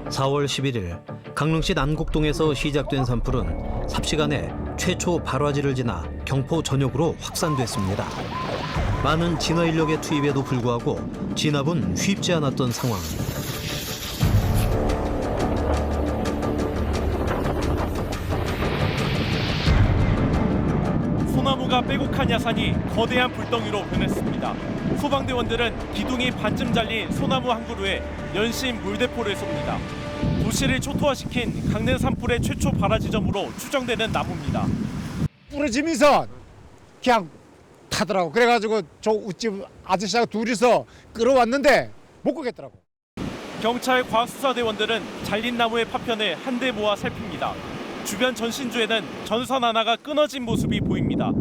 4월 11일 강릉시 남곡동에서 시작된 산불은 삽시간에 최초 발화지를 지나 경포 전역으로 확산됐습니다. 많은 진화 인력의 투입에도 불구하고 진압은 쉽지 않았던 상황. 소나무가 빼곡한 야산이 거대한 불덩이로 변했습니다. 소방대원들은 기둥이 반쯤 잘린 소나무 한 그루에 연신 물대포를 쏩니다. 도시를 초토화시킨 강릉 산불의 최초 발화 지점으로 추정되는 나무입니다. 부러지면서 그냥 타더라고. 그래가지고 저 우집 아저씨하고 둘이서 끌어왔는데 못 끄겠더라고. 경찰 과학수사대원들은 잘린 나무의 파편을 한데 모아 살핍니다. 주변 전신주에는 전선 하나가 끊어진 모습이 보입니다.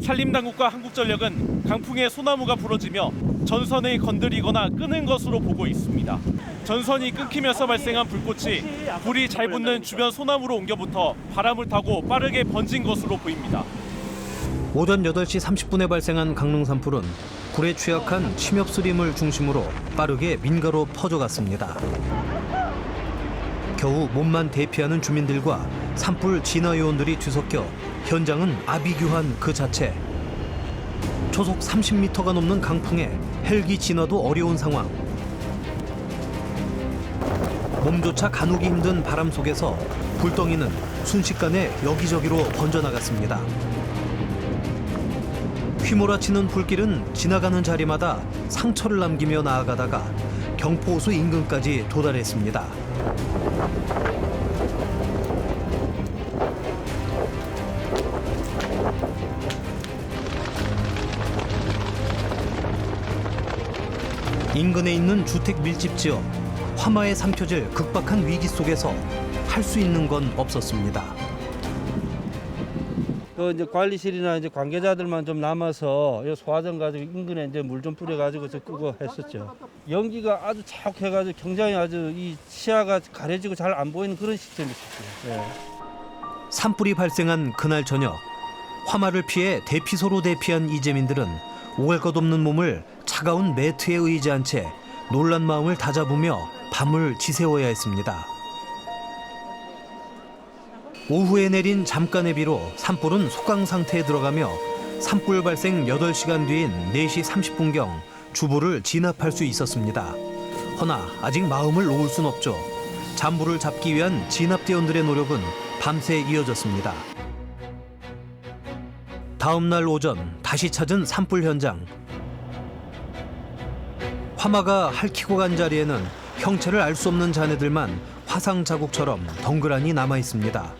산림당국과 한국전력은 강풍에 소나무가 부러지며 전선을 건드리거나 끄는 것으로 보고 있습니다. 전선이 끊기면서 발생한 불꽃이 불이 잘 붙는 주변 소나무로 옮겨붙어 바람을 타고 빠르게 번진 것으로 보입니다. 오전 8시 30분에 발생한 강릉 산불은 불에 취약한 침엽수림을 중심으로 빠르게 민가로 퍼져갔습니다. 겨우 몸만 대피하는 주민들과 산불 진화 요원들이 뒤섞여 현장은 아비규환 그 자체. 초속 30m가 넘는 강풍에 헬기 진화도 어려운 상황. 몸조차 가누기 힘든 바람 속에서 불덩이는 순식간에 여기저기로 번져나갔습니다. 휘몰아치는 불길은 지나가는 자리마다 상처를 남기며 나아가다가 경포호수 인근까지 도달했습니다. 인근에 있는 주택 밀집 지역, 화마에 삼켜질 극박한 위기 속에서 할 수 있는 건 없었습니다. 이제 관리실이나 이제 관계자들만 좀 남아서 소화전 가지고 인근에 이제 물 좀 뿌려가지고 저 끄고 했었죠. 연기가 아주 자욱해가지고 굉장히 아주 이 시야가 가려지고 잘 안 보이는 그런 시점이 있었어요. 네. 산불이 발생한 그날 저녁, 화마를 피해 대피소로 대피한 이재민들은 오갈 것 없는 몸을 차가운 매트에 의지한 채 놀란 마음을 다잡으며 밤을 지새워야 했습니다. 오후에 내린 잠깐의 비로 산불은 소강 상태에 들어가며 산불 발생 8시간 뒤인 4시 30분경 주부를 진압할 수 있었습니다. 허나 아직 마음을 놓을 순 없죠. 잔불을 잡기 위한 진압대원들의 노력은 밤새 이어졌습니다. 다음 날 오전 다시 찾은 산불 현장. 화마가 핥히고 간 자리에는 형체를 알 수 없는 잔해들만 화상 자국처럼 덩그러니 남아 있습니다.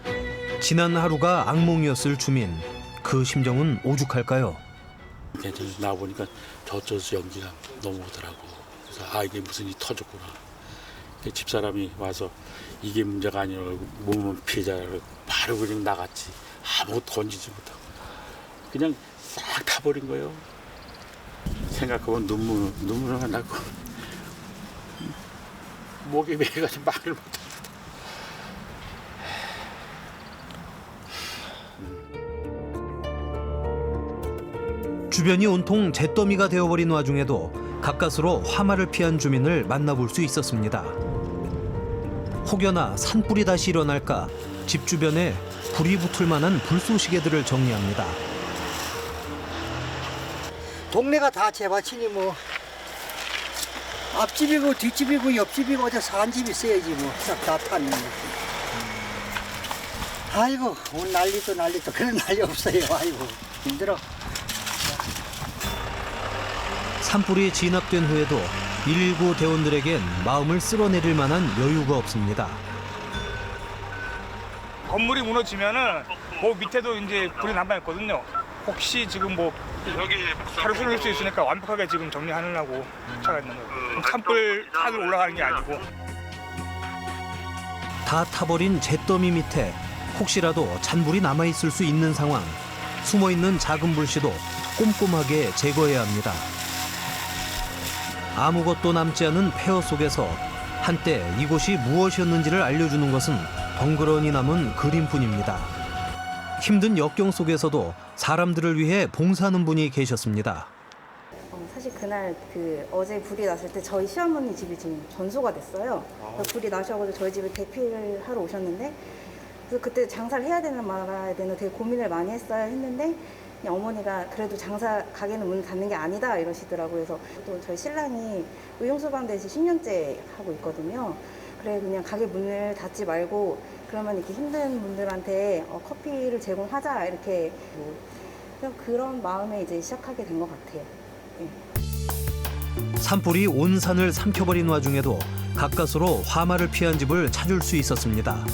지난 하루가 악몽이었을 주민, 그 심정은 오죽할까요? 괜찮아서 나와보니까 저쪽에서 연기가 넘어오더라고. 그래서 이게 무슨 일이 터졌구나. 집사람이 와서 이게 문제가 아니라고 몸은 피해자라고 바로 그냥 나갔지. 아무것도 건지지 못하고 그냥 싹 타버린 거예요. 생각해보면 눈물이 나고 목이 메가지고 말을 못해. 주변이 온통 잿더미가 되어버린 와중에도 가까스로 화마를 피한 주민을 만나볼 수 있었습니다. 혹여나 산불이 다시 일어날까 집 주변에 불이 붙을 만한 불쏘시개들을 정리합니다. 동네가 다 재밭이니 뭐 앞집이고 뒷집이고 옆집이고 어디 산 집 있어야지 뭐 싹 다 탔는 거지. 아이고 오늘 난리도 그런 난리 없어요. 아이고 힘들어. 산불이 진압된 후에도 119 대원들에겐 마음을 쓸어내릴 만한 여유가 없습니다. 건물이 무너지면은 그 밑에도 이제 불이 남아있거든요. 혹시 지금 뭐 하루 종일 수 있으니까 완벽하게 지금 정리하려고 쫓아가 있는 거예요. 산불 산을 올라가는 게 아니고. 다 타버린 잿더미 밑에 혹시라도 잔불이 남아있을 수 있는 상황. 숨어있는 작은 불씨도 꼼꼼하게 제거해야 합니다. 아무것도 남지 않은 폐허 속에서 한때 이곳이 무엇이었는지를 알려주는 것은 덩그러니 남은 그림뿐입니다. 힘든 역경 속에서도 사람들을 위해 봉사하는 분이 계셨습니다. 사실 그날 어제 불이 났을 때 저희 시어머니 집이 지금 전소가 됐어요. 불이 나셔가지고 저희 집에 대피를 하러 오셨는데, 그래서 그때 장사를 해야 되나 말아야 되나 되게 고민을 많이 했어야 했는데, 그냥 어머니가 그래도 가게는 문을 닫는 게 아니다 이러시더라고요. 그래서 또 저희 신랑이 의용소방대에서 10년째 하고 있거든요. 그래 그냥 가게 문을 닫지 말고 그러면 이렇게 힘든 분들한테 커피를 제공하자 이렇게 그냥 그런 마음에 이제 시작하게 된 것 같아요. 네. 산불이 온 산을 삼켜버린 와중에도 가까스로 화마를 피한 집을 찾을 수 있었습니다.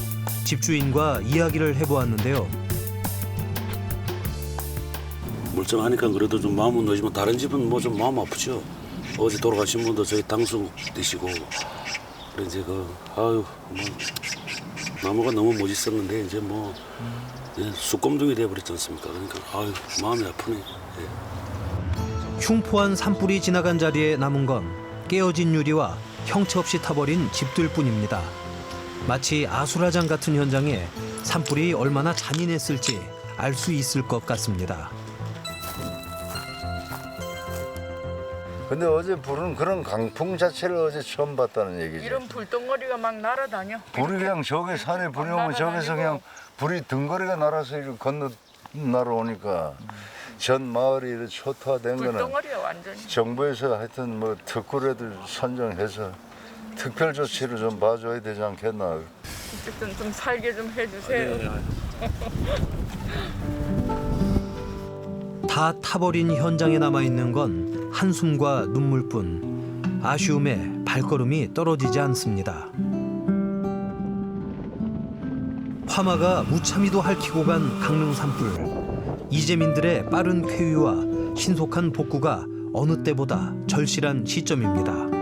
집주인과 이야기를 해보았는데요. 멀쩡하니까 그래도 좀 마음은 놓이지만 다른 집은 뭐 좀 마음 아프죠. 어제 돌아가신 분도 저희 당수 되시고 그래 이제 나무가 너무 멋있었는데 이제 뭐 숯검둥이 돼버렸지 않습니까? 그러니까 마음이 아프네. 흉포한 산불이 지나간 자리에 남은 건 깨어진 유리와 형체 없이 타버린 집들 뿐입니다. 마치 아수라장 같은 현장에 산불이 얼마나 잔인했을지 알 수 있을 것 같습니다. 근데 어제 불은 그런 강풍 자체를 어제 처음 봤다는 얘기지. 이런 불덩어리가 막 날아다녀. 불이 그냥 저기 산에 불이 오면 저기서 그냥 불이 등거리가 날아서 이렇게 건너 날아오니까 전 마을이 이렇게 초토화된 거는 불덩어리야 완전히. 정부에서 하여튼 뭐 특구라도 선정해서 특별 조치를 좀 봐줘야 되지 않겠나. 어쨌든 좀 살게 좀 해주세요. 다 타버린 현장에 남아있는 건 한숨과 눈물뿐. 아쉬움에 발걸음이 떨어지지 않습니다. 화마가 무참히도 핥히고 간 강릉 산불. 이재민들의 빠른 쾌유와 신속한 복구가 어느 때보다 절실한 시점입니다.